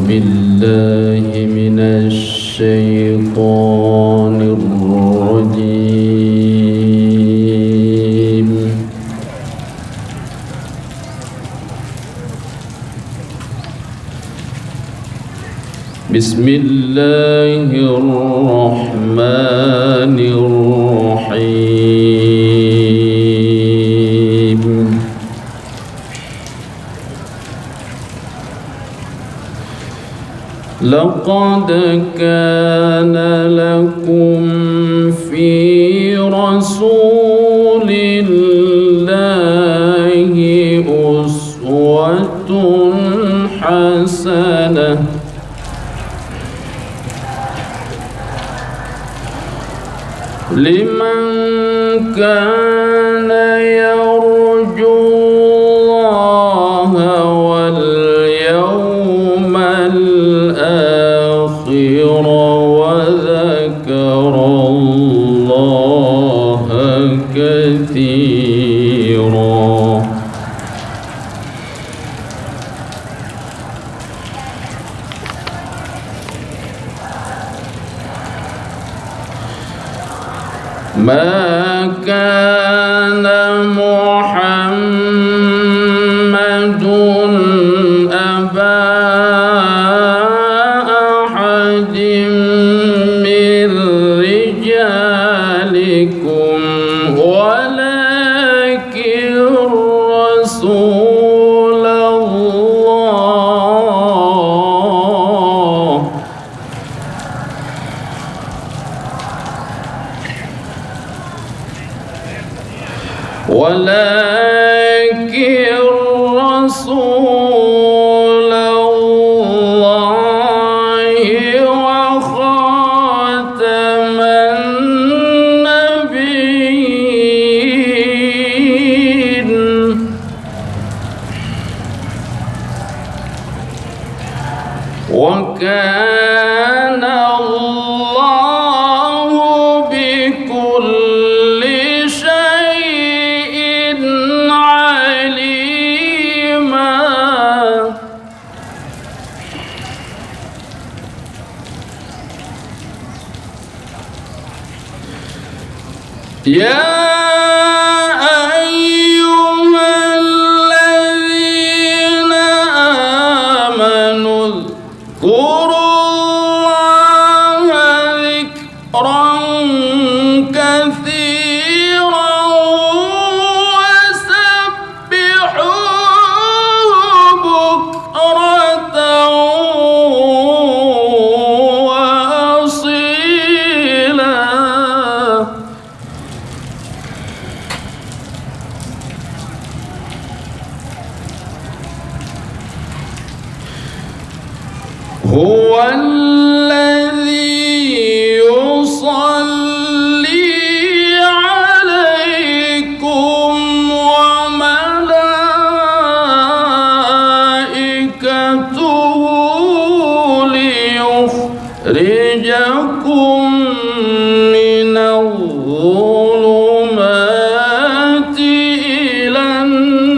بالله من الشيطان الرجيم. بسم الله الرحمن الرحيم. لقد كان لكم في رسول الله أسوة حسنة لمن كان يرجو الله واليوم الآخر وذكر الله كثيرا. ما كان محمد أبا أحد من رجالكم ولكن رسول الله وخاتم النبيين. وكان الله بكل شيء عليما. يا أيها الذين آمنوا اذكروا الله ذكرا كثيرا وسبحوه بكرة وأصيلا. هو الذي يصلي عليكم وملائكته ليخرجكم من الظلمات إلى النور.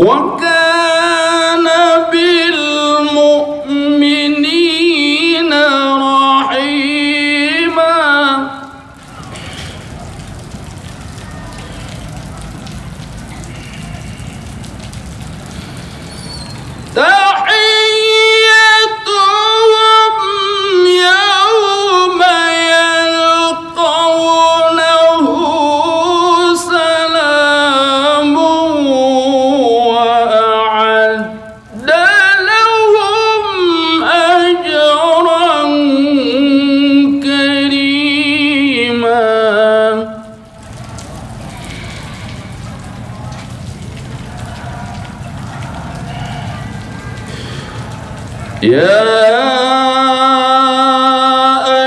وكان بالمؤمنين رحيما. تحيتهم يوم يلقونه سلام وأعد لهم أجرا كريما. يا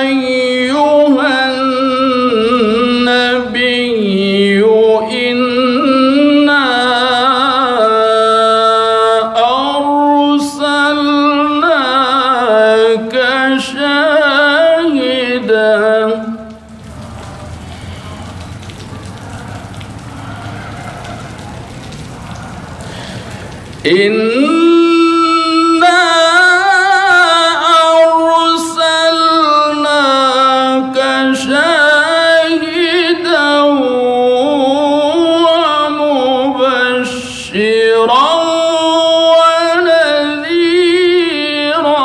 أيها النبي إنا أرسلناك شاهدا إنا أرسلناك شاهدا ومبشرا ونذيرا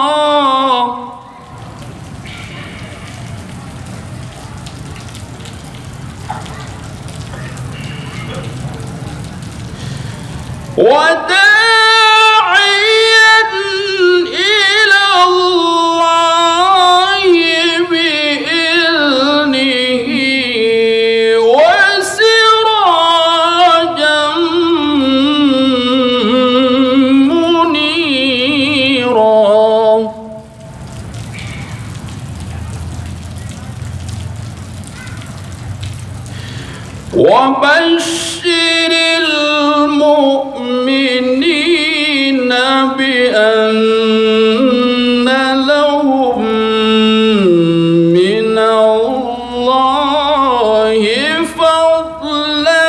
وداعيا إلى الله بإذنه وسراجا منيرا وبشر المؤمنين بأن لهم من الله فضلا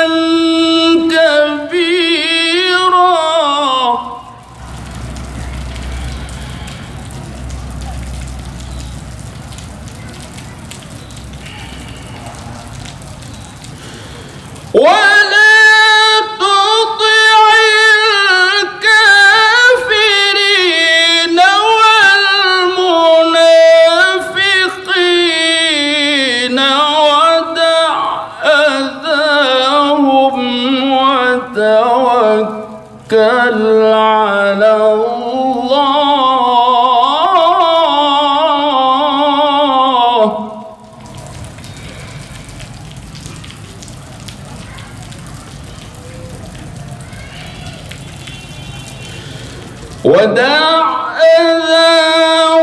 كبيرا ولا تطع الكافرين والمنافقين ودع أذاهم وتوكل على الله ودع أذاهم